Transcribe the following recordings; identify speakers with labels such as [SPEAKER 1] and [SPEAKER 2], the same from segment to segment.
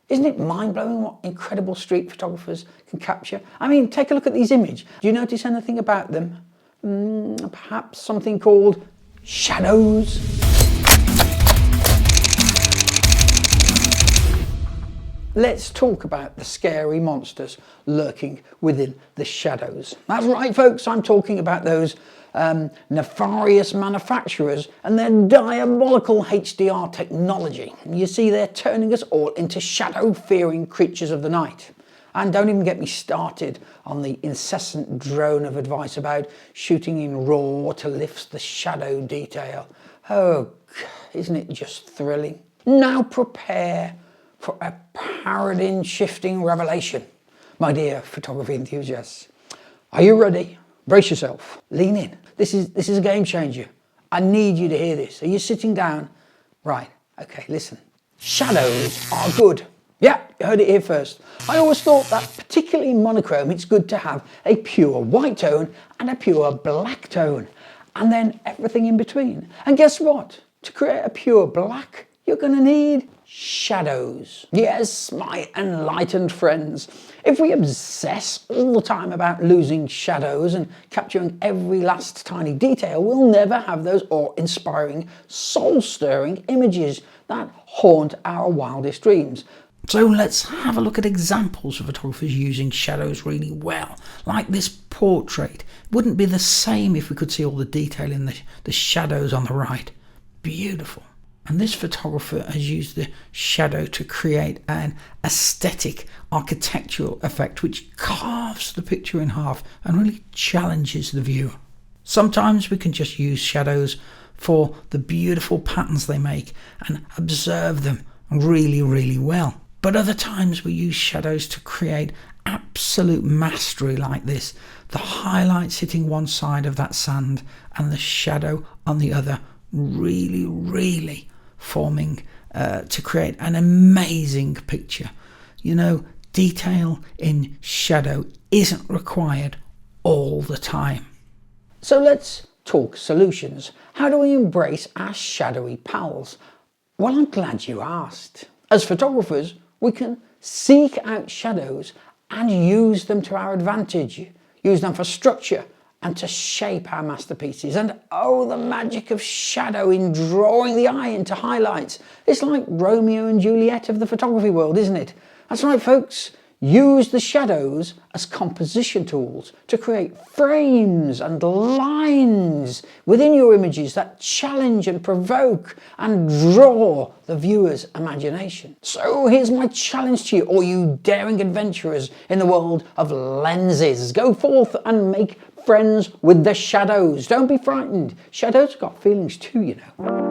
[SPEAKER 1] Isn't it mind-blowing what incredible street photographers can capture? I mean, take a look at these images. Do you notice anything about them? Perhaps something called shadows? Let's talk about the scary monsters lurking within the shadows. That's right, folks, I'm talking about those nefarious manufacturers and their diabolical HDR technology. You see, they're turning us all into shadow-fearing creatures of the night. And don't even get me started on the incessant drone of advice about shooting in RAW to lift the shadow detail. Oh, isn't it just thrilling? Now prepare for a paradigm-shifting revelation, my dear photography enthusiasts. Are you ready? Brace yourself. Lean in. This is a game changer. I need you to hear this. Are you sitting down? Right. Okay, listen. Shadows are good. Yeah, you heard it here first. I always thought that particularly in monochrome, it's good to have a pure white tone and a pure black tone, and then everything in between. And guess what? To create a pure black, you're going to need shadows. Yes, my enlightened friends. If we obsess all the time about losing shadows and capturing every last tiny detail, we'll never have those awe-inspiring, soul-stirring images that haunt our wildest dreams. So let's have a look at examples of photographers using shadows really well. Like this portrait. It wouldn't be the same if we could see all the detail in the shadows on the right. Beautiful. And this photographer has used the shadow to create an aesthetic architectural effect which carves the picture in half and really challenges the viewer. Sometimes we can just use shadows for the beautiful patterns they make and observe them really, really well. But other times we use shadows to create absolute mastery like this. The highlights hitting one side of that sand and the shadow on the other, really forming to create an amazing picture. You know, detail in shadow isn't required all the time. So let's talk solutions. How do we embrace our shadowy pals? Well, I'm glad you asked. As photographers, we can seek out shadows and use them to our advantage. Use them for structure and to shape our masterpieces. And oh, the magic of shadow in drawing the eye into highlights. It's like Romeo and Juliet of the photography world, isn't it? That's right, folks. Use the shadows as composition tools to create frames and lines within your images that challenge and provoke and draw the viewer's imagination. So here's my challenge to you, all you daring adventurers in the world of lenses. Go forth and make friends with the shadows. Don't be frightened. Shadows have got feelings too, you know.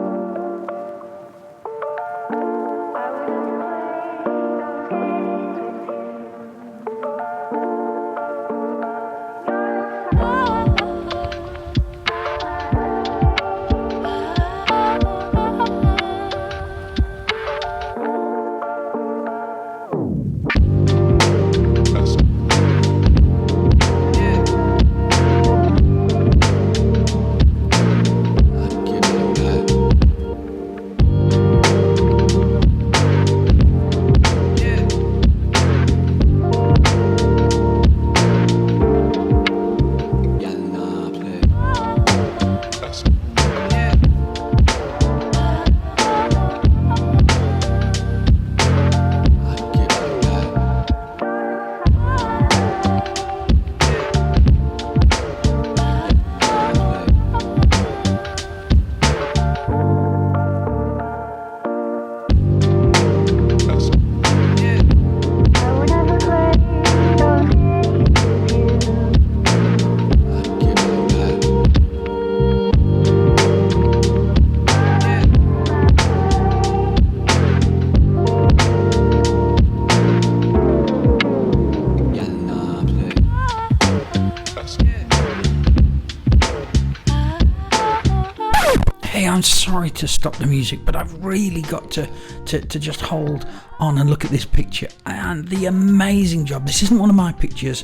[SPEAKER 1] Hey, I'm sorry to stop the music, but I've really got to just hold on and look at this picture and the amazing job. This isn't one of my pictures,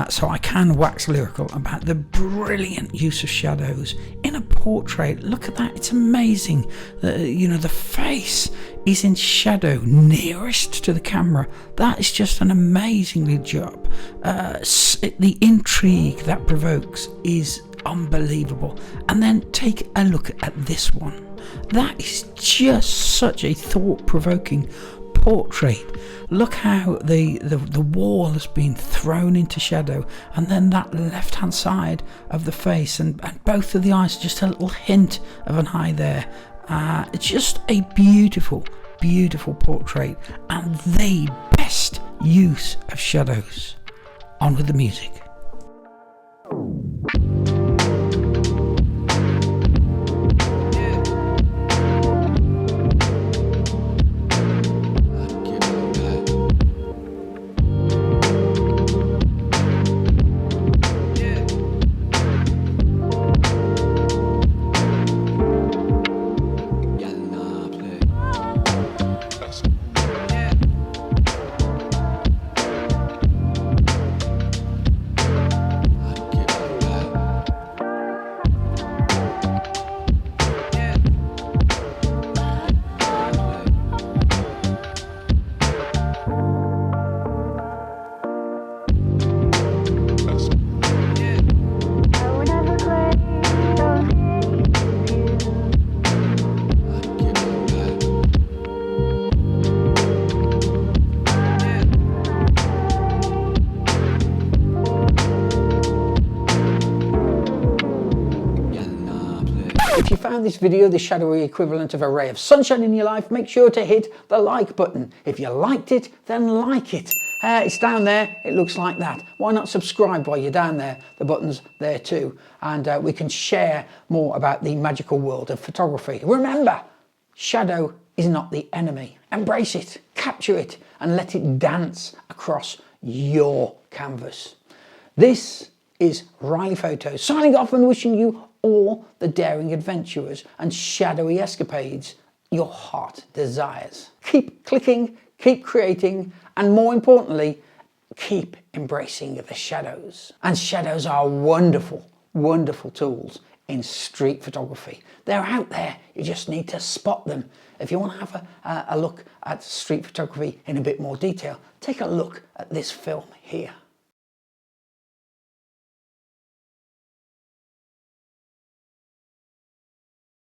[SPEAKER 1] so I can wax lyrical about the brilliant use of shadows
[SPEAKER 2] in a portrait, look at that, it's amazing. The face is in shadow nearest to the camera. That is just an amazingly job. The intrigue that provokes is unbelievable. And then take a look at this one. That is just such a thought-provoking portrait. Look how the wall has been thrown into shadow, and then that left hand side of the face and both of the eyes, just a little hint of an eye there. It's just a beautiful portrait and the best use of shadows. On with the music.
[SPEAKER 1] If you found this video the shadowy equivalent of a ray of sunshine in your life, make sure to hit the like button. If you liked it, then like it. It's down there, it looks like that. Why not subscribe while you're down there? The button's there too. And we can share more about the magical world of photography. Remember, shadow is not the enemy. Embrace it, capture it, and let it dance across your canvas. This is Riley Photos signing off and wishing you all the daring adventurers and shadowy escapades your heart desires. Keep clicking, keep creating, and more importantly, keep embracing the shadows. And shadows are wonderful, wonderful tools in street photography. They're out there, you just need to spot them. If you want to have a look at street photography in a bit more detail, take a look at this film here.